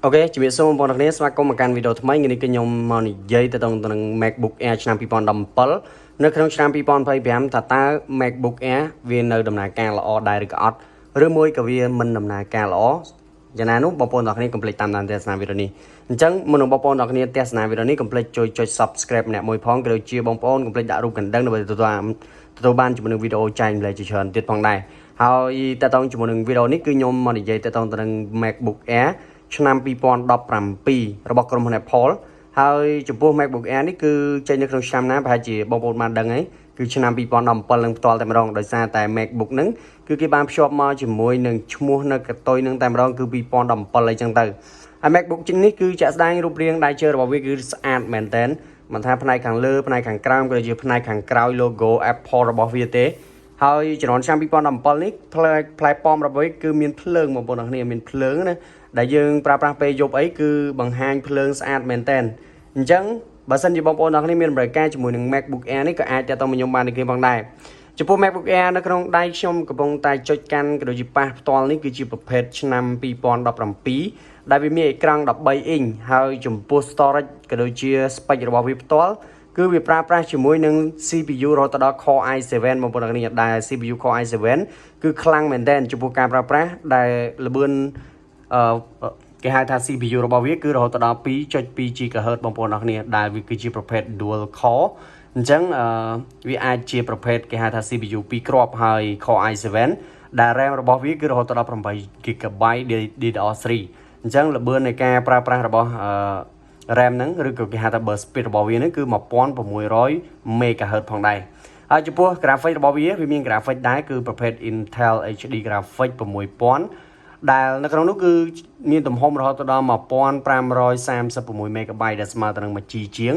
Ok, chỉ biết số một này sẽ có một căn video thay người cái nhóm mà dây từ trong MacBook Air năm 2017 នៅក្នុងឆ្នាំ2025ថាតើ MacBook Air វានៅដំណើរការល្អដែរឬក៏អត់ឬមួយក៏វាមិនដំណើរការល្អយ៉ាងណានោះបងប្អូនទាំងគ្នាកុំភ្លេចតាមដានទស្សនាវីដេអូនេះអញ្ចឹងមុននឹងបងប្អូនទាំងគ្នាទស្សនាវីដេអូនេះកុំភ្លេចជួយចុច Subscribe ម្នាក់មួយផងក៏ដូចជាបងប្អូនកុំភ្លេចដាក់រូបកណ្ដឹងដើម្បីទទួលបានជាមួយនឹងវីដេអូចែកម្លែកជាច្រើនទៀតផងដែរហើយតើតើជាមួយនឹងវីដេអូនេះគឺខ្ញុំមកនិយាយតើតើទៅនឹង MacBook Air ឆ្នាំ2017របស់ក្រុមហ៊ុន Apple ហើយចំពោះ MacBook Air នេះគឺចេញនៅក្នុងឆ្នាំណាប្រហែលជាបងប្អូនបានដឹងហើយគឺឆ្នាំ2017នឹងផ្ទាល់តែម្ដងដោយសារតែ MacBook ហ្នឹងគឺគេបានភ្ជាប់មកជាមួយនឹងឈ្មោះនៅកតុយនឹងតែម្ដងគឺ2017អីចឹងទៅហើយ MacBook ជាងនេះគឺចាក់ស្ដែងរូបរាងដៃជើងរបស់វាគឺស្អាតមែនតើមិនថាផ្នែកខាងលើផ្នែកខាងក្រោមក៏ដូចជាផ្នែកខាងក្រោយ logo Apple របស់វាទេហើយជំនាន់ឆ្នាំ2017នេះផ្លែប៉មរបស់វាគឺមានភ្លើងបងប្អូនទាំងគ្នាមានភ្លើងណាដែលយើងប្រើប្រាស់ពេលយប់អីគឺបង្ហាញភ្លើងស្អាតមែនតើអញ្ចឹងបើសិនជាបងប្អូនទាំងគ្នាមានបរិការជាមួយនឹង MacBook Air នេះក៏អាចទាក់ទងមកខ្ញុំបានដូចគ្នាផងដែរចំពោះ MacBook Air នៅក្នុងដៃខ្ញុំកំពុងតែចុចកាន់ក៏ដូចជាប៉ះផ្ទាល់នេះគឺជាប្រភេទឆ្នាំ2017ដែលវាមានអេក្រង់13អ៊ីងហើយចំពោះ storage ក៏ដូចជា spec របស់វាផ្ទាល់គឺវាប្រើប្រាស់ជាមួយនឹង CPU រហូតដល់ Core i7 បងប្អូនទាំងគ្នាដែល CPU Core i7 គឺខ្លាំងមែនតើចំពោះការប្រើប្រាស់ដែលល្បឿនគេហៅថា CPU របស់វាគឺរហូតដល់ 2.2 GHz បងប្អូនទាំងគ្នាដែលវាគឺជាប្រភេទ Dual Core អញ្ចឹងវាអាចជាប្រភេទគេហៅថា CPU 2គ្រាប់ហើយ Core i7 ដែល RAM របស់វាគឺរហូតដល់ 8GB DDR3 អញ្ចឹងល្បឿននៃការប្រើប្រាស់របស់RAM ហ្នឹងឬក៏គេហៅថា burst speed របស់វាហ្នឹងគឺ 1600 MHz ផងដែរហើយចំពោះ graphic របស់វាមាន graphic ដែរគឺប្រភេទ Intel HD graphic 6000ដែលនៅក្នុងនោះគឺមានទំហំរហូតដល់ 1536 MB ដែលស្មើទៅនឹង 1G ជាង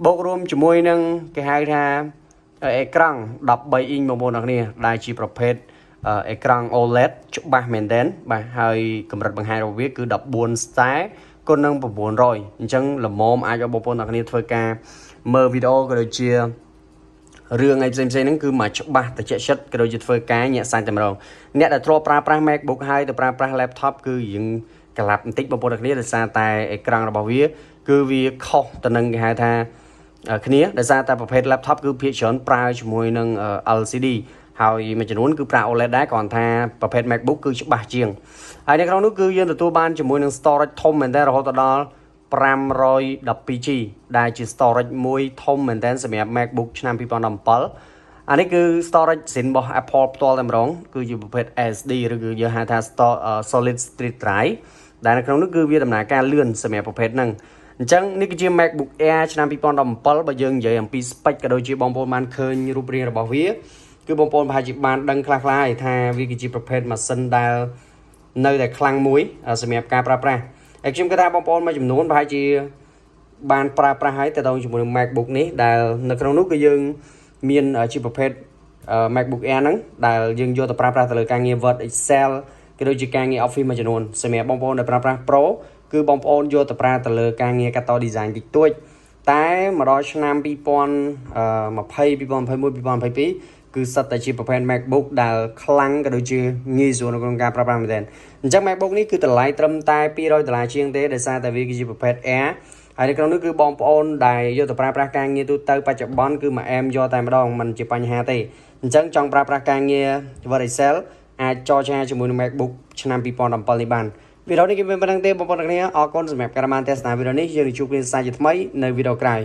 បូករួមជាមួយនឹងគេហៅថាអេក្រង់13អ៊ីងបងប្អូនទាំងគ្នាដែលជាប្រភេទអេក្រង់ OLED ច្បាស់មែនទែនបាទហើយកម្រិតបង្ហាញរបស់វាគឺ14 style គុណនឹង900អញ្ចឹងល្មមអាចឲ្យបងប្អូនទាំងគ្នាធ្វើការមើលវីដេអូក៏ដូចជារឿងអីផ្សេងៗហ្នឹងគឺមកច្បាស់តិចចិត្តក៏ដូចជាធ្វើការញាក់សាច់តែម្ដងអ្នកដែលធ្លាប់ប្រើប្រាស់ MacBook ហើយទៅប្រើប្រាស់ laptop គឺយើងកលាប់បន្តិចបងប្អូនទាំងគ្នាដោយសារតែអេក្រង់របស់វាគឺវាខុសទៅនឹងគេហៅថាគ្នាដោយសារតែប្រភេទ laptop គឺភាគច្រើនប្រើជាមួយនឹង LCD ហើយមួយចំនួនគឺប្រើ OLED ដែរគ្រាន់ថាប្រភេទ MacBook គឺច្បាស់ជាងហើយនៅក្នុងនោះគឺយើងទទួលបានជាមួយនឹង storage ធំមែនតើរហូតដល់ 512G ដែលជា storage មួយធំមែនតើសម្រាប់ MacBook ឆ្នាំ2017អានេះគឺ storage សិនរបស់ Apple ផ្ទាល់តែម្ដងគឺជាប្រភេទ SD ឬគឺយើងហៅថា Solid State Drive ដែលនៅក្នុងនោះគឺវាដំណើរការលឿនសម្រាប់ប្រភេទហ្នឹងអញ្ចឹងនេះគឺជា MacBook Air ឆ្នាំ2017បើយើងនិយាយអំពី spec ក៏ដូចជាបងប្អូនបានឃើញរូបរាងរបស់វាគឺបងប្អូនប្រហែលជាបានដឹងខ្លះៗហើយថាវាគឺជាប្រភេទម៉ាស៊ីនដែលនៅតែខ្លាំងមួយសម្រាប់ការប្រើប្រាស់ហើយខ្ញុំគិតថាបងប្អូនមួយចំនួនប្រហែលជាបានប្រើប្រាស់ហើយទៅជាមួយនឹង MacBook នេះដែលនៅក្នុងនោះគឺយើងមានជាប្រភេទ MacBook Air ហ្នឹងដែលយើងយកទៅប្រើប្រាស់ទៅលើការងារ Word Excel ក៏ដូចជាការងារ Office មួយចំនួនសម្រាប់បងប្អូនដែលប្រើប្រាស់ Pro គឺបងប្អូនយកទៅប្រើទៅលើការងារកាត់ត design តិចតួចតែមកដល់ឆ្នាំ2020 គឺសិតតែជាប្រភេទ MacBook ដែលខ្លាំងក៏ដូចជាងាយស្រួលនៅក្នុងការប្រើប្រាស់មែនទែនអញ្ចឹង MacBook នេះគឺតម្លៃត្រឹមតែ$200ជាងទេដោយសារតែវាគឺជាប្រភេទ Air ហើយនៅក្នុងនោះគឺបងប្អូនដែលយកទៅប្រើប្រាស់ការងារទូទៅបច្ចុប្បន្នគឺមកអែមយកតែម្ដងមិនជាបញ្ហាទេអញ្ចឹងចង់ប្រើប្រាស់ការងារ Word Excel អាចចរចាជាមួយនឹង MacBook ឆ្នាំ2017នេះបានវីដេអូនេះគឺមានប៉ុណ្្នឹងទេបងប្អូនទាំងគ្នាអរគុណសម្រាប់ការតាមដានទស្សនាវីដេអូនេះយើងនឹងជួបគ្នាសាជាថ្មីនៅវីដេអូក្រោយ